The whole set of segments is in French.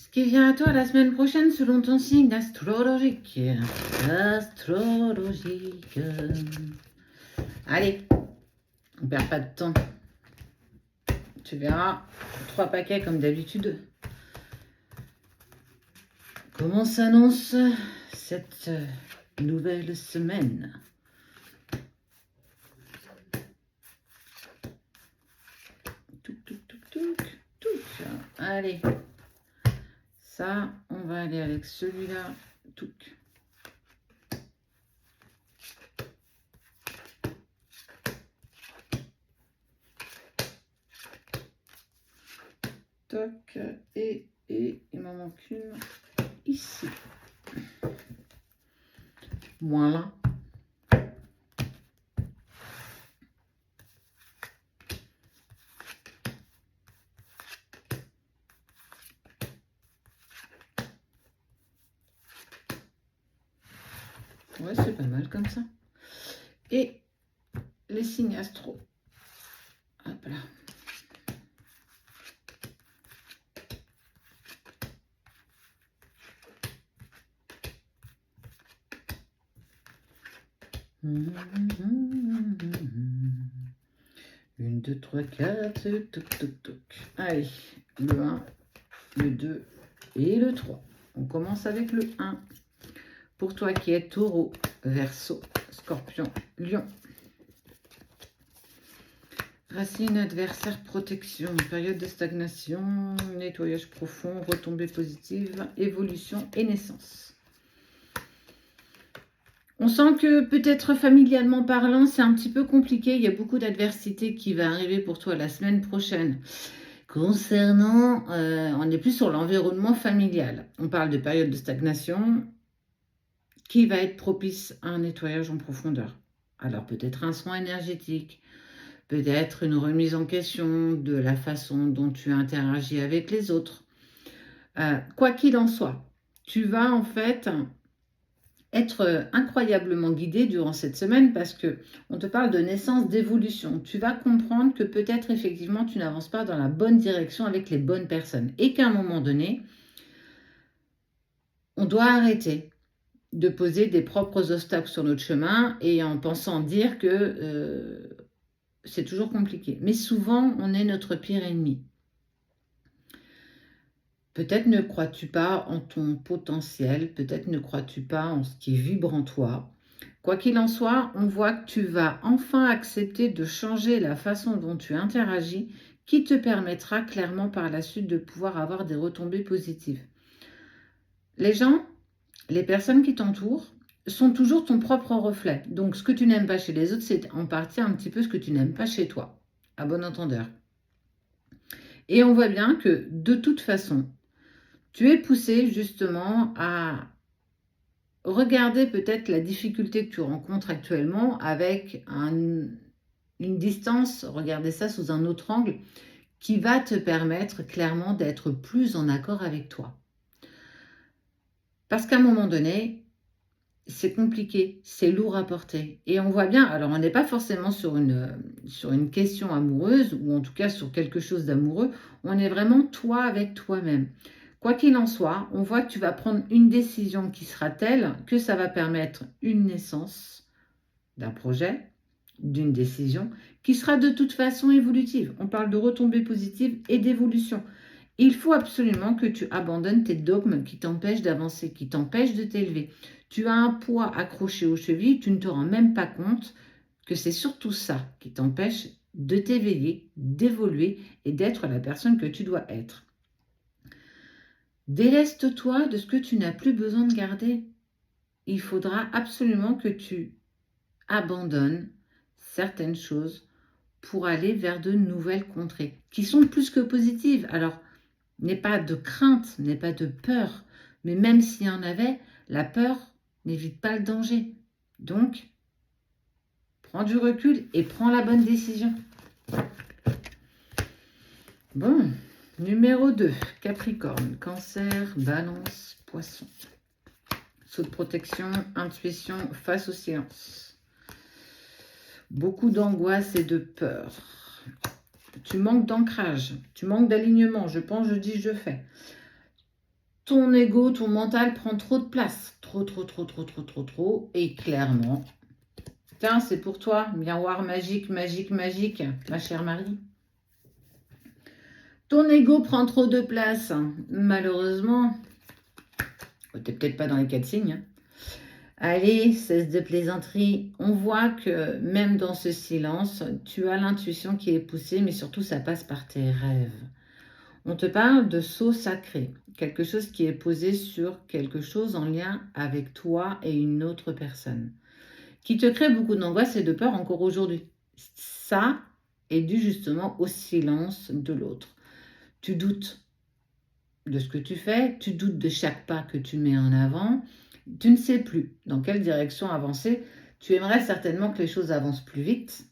Ce qui vient à toi la semaine prochaine selon ton signe astrologique. Astrologique. Allez, on perd pas de temps. Tu verras, 3 paquets comme d'habitude. Comment s'annonce cette nouvelle semaine? Allez, ça, on va aller avec celui-là. Toc, et il m'en manque une ici. Voilà. Ouais, c'est pas mal comme ça. Et les signes astro. Hop là. Une, 2, 3, 4. Allez, le 1, le 2 et le 3. On commence avec le 1. Pour toi qui es taureau, verseau, scorpion, lion. Racine, adversaire, protection, période de stagnation, nettoyage profond, retombée positive, évolution et naissance. On sent que peut-être familialement parlant, c'est un petit peu compliqué. Il y a beaucoup d'adversité qui va arriver pour toi la semaine prochaine. Concernant, on est plus sur l'environnement familial. On parle de période de stagnation qui va être propice à un nettoyage en profondeur. Alors peut-être un soin énergétique, peut-être une remise en question de la façon dont tu interagis avec les autres. Quoi qu'il en soit, tu vas en fait être incroyablement guidé durant cette semaine parce que on te parle de naissance, d'évolution. Tu vas comprendre que peut-être effectivement tu n'avances pas dans la bonne direction avec les bonnes personnes et qu'à un moment donné, on doit arrêter de poser des propres obstacles sur notre chemin et en pensant dire que c'est toujours compliqué. Mais souvent, on est notre pire ennemi. Peut-être ne crois-tu pas en ton potentiel, peut-être ne crois-tu pas en ce qui vibre en toi. Quoi qu'il en soit, on voit que tu vas enfin accepter de changer la façon dont tu interagis, qui te permettra clairement par la suite de pouvoir avoir des retombées positives. Les gens, les personnes qui t'entourent, sont toujours ton propre reflet. Donc ce que tu n'aimes pas chez les autres, c'est en partie un petit peu ce que tu n'aimes pas chez toi, à bon entendeur. Et on voit bien que de toute façon, tu es poussé justement à regarder peut-être la difficulté que tu rencontres actuellement avec une distance, regarder ça sous un autre angle, qui va te permettre clairement d'être plus en accord avec toi. Parce qu'à un moment donné, c'est compliqué, c'est lourd à porter. Et on voit bien, alors on n'est pas forcément sur une question amoureuse, ou en tout cas sur quelque chose d'amoureux, on est vraiment toi avec toi-même. Quoi qu'il en soit, on voit que tu vas prendre une décision qui sera telle que ça va permettre une naissance d'un projet, d'une décision, qui sera de toute façon évolutive. On parle de retombées positives et d'évolution. Il faut absolument que tu abandonnes tes dogmes qui t'empêchent d'avancer, qui t'empêchent de t'élever. Tu as un poids accroché aux chevilles, tu ne te rends même pas compte que c'est surtout ça qui t'empêche de t'éveiller, d'évoluer et d'être la personne que tu dois être. Déleste-toi de ce que tu n'as plus besoin de garder. Il faudra absolument que tu abandonnes certaines choses pour aller vers de nouvelles contrées qui sont plus que positives. Alors, n'aie pas de crainte, n'aie pas de peur. Mais même s'il y en avait, la peur n'évite pas le danger. Donc, prends du recul et prends la bonne décision. Bon, numéro 2, Capricorne, Cancer, Balance, Poisson. Saut de protection, intuition, face aux séances. Beaucoup d'angoisse et de peur. Tu manques d'ancrage, tu manques d'alignement. Je pense, je dis, je fais. ton ego, ton mental prend trop de place. Trop. Et clairement, tiens, c'est pour toi, miroir magique, ma chère Marie. Ton ego prend trop de place. Malheureusement, t'es peut-être pas dans les 4 signes. Allez, cesse de plaisanterie. On voit que même dans ce silence, tu as l'intuition qui est poussée, mais surtout ça passe par tes rêves. On te parle de sceau sacré, quelque chose qui est posé sur quelque chose en lien avec toi et une autre personne, qui te crée beaucoup d'angoisse et de peur encore aujourd'hui. Ça est dû justement au silence de l'autre. Tu doutes de ce que tu fais, tu doutes de chaque pas que tu mets en avant, tu ne sais plus dans quelle direction avancer. Tu aimerais certainement que les choses avancent plus vite,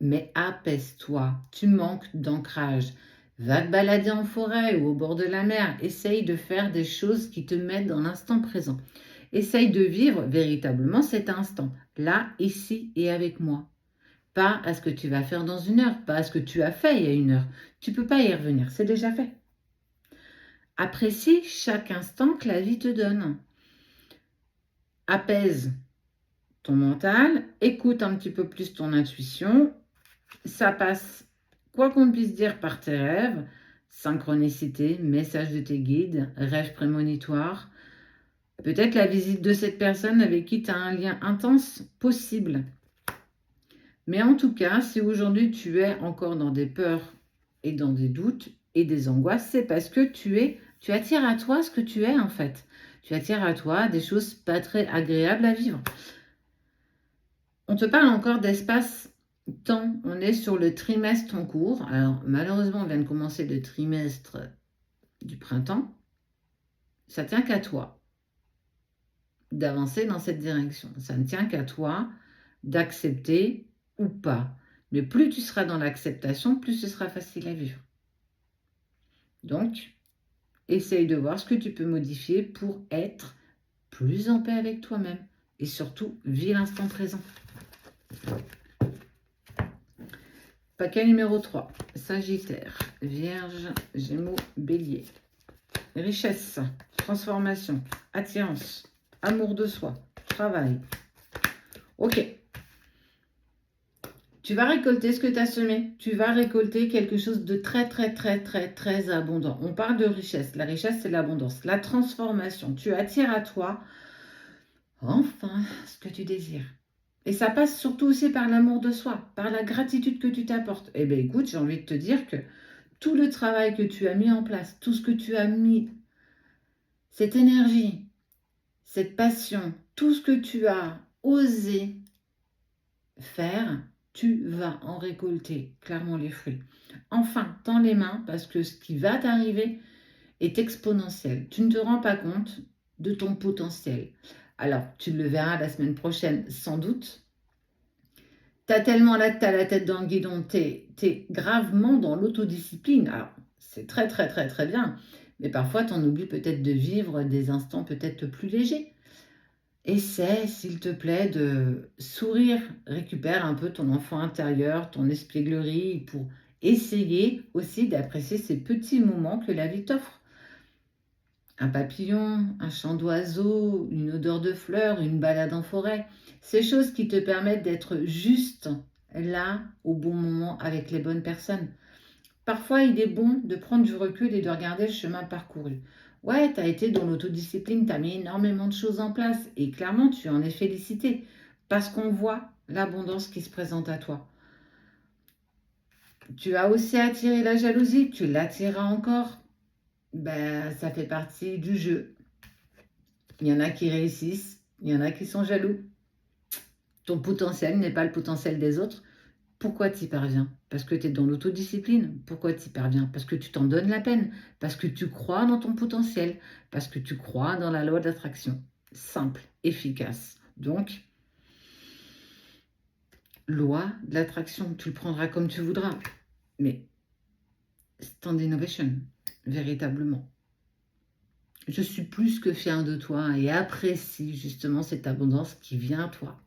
mais apaise-toi, tu manques d'ancrage. Va te balader en forêt ou au bord de la mer, essaye de faire des choses qui te mettent dans l'instant présent. Essaye de vivre véritablement cet instant, là, ici et avec moi. Pas à ce que tu vas faire dans 1 heure, pas à ce que tu as fait il y a 1 heure. Tu ne peux pas y revenir, c'est déjà fait. Apprécie chaque instant que la vie te donne. Apaise ton mental, écoute un petit peu plus ton intuition. Ça passe, quoi qu'on puisse dire, par tes rêves, synchronicité, message de tes guides, rêve prémonitoire, peut-être la visite de cette personne avec qui tu as un lien intense possible. Mais en tout cas, si aujourd'hui tu es encore dans des peurs et dans des doutes et des angoisses, c'est parce que tu attires à toi ce que tu es en fait. Tu attires à toi des choses pas très agréables à vivre. On te parle encore d'espace-temps. On est sur le trimestre en cours. Alors malheureusement, on vient de commencer le trimestre du printemps. Ça tient qu'à toi d'avancer dans cette direction. Ça ne tient qu'à toi d'accepter ou pas. Mais plus tu seras dans l'acceptation, plus ce sera facile à vivre. Donc, essaye de voir ce que tu peux modifier pour être plus en paix avec toi-même. Et surtout, vis l'instant présent. Paquet numéro 3. Sagittaire, Vierge, Gémeaux, Bélier. Richesse, transformation, attirance, amour de soi, travail. Ok. Tu vas récolter ce que tu as semé. Tu vas récolter quelque chose de très abondant. On parle de richesse. La richesse, c'est l'abondance. La transformation. Tu attires à toi, enfin, ce que tu désires. Et ça passe surtout aussi par l'amour de soi, par la gratitude que tu t'apportes. Eh bien, écoute, j'ai envie de te dire que tout le travail que tu as mis en place, tout ce que tu as mis, cette énergie, cette passion, tout ce que tu as osé faire, tu vas en récolter clairement les fruits. Enfin, tends les mains parce que ce qui va t'arriver est exponentiel. Tu ne te rends pas compte de ton potentiel. Alors, tu le verras la semaine prochaine sans doute. T'as tellement là que t'as la tête dans le guidon, t'es gravement dans l'autodiscipline. Alors, c'est très bien. Mais parfois, t'en oublies peut-être de vivre des instants peut-être plus légers. Essaie, s'il te plaît, de sourire. Récupère un peu ton enfant intérieur, ton espièglerie pour essayer aussi d'apprécier ces petits moments que la vie t'offre. Un papillon, un chant d'oiseau, une odeur de fleurs, une balade en forêt. Ces choses qui te permettent d'être juste là, au bon moment, avec les bonnes personnes. Parfois, il est bon de prendre du recul et de regarder le chemin parcouru. Ouais, tu as été dans l'autodiscipline, tu as mis énormément de choses en place et clairement, tu en es félicité parce qu'on voit l'abondance qui se présente à toi. Tu as aussi attiré la jalousie, tu l'attireras encore. Ben, ça fait partie du jeu. Il y en a qui réussissent, il y en a qui sont jaloux. Ton potentiel n'est pas le potentiel des autres. Pourquoi tu y parviens? Parce que tu es dans l'autodiscipline. Pourquoi tu y parviens? Parce que tu t'en donnes la peine. Parce que tu crois dans ton potentiel. Parce que tu crois dans la loi d'attraction. Simple, efficace. Donc, loi de l'attraction, tu le prendras comme tu voudras. Mais stand innovation, véritablement. Je suis plus que fière de toi et apprécie justement cette abondance qui vient à toi.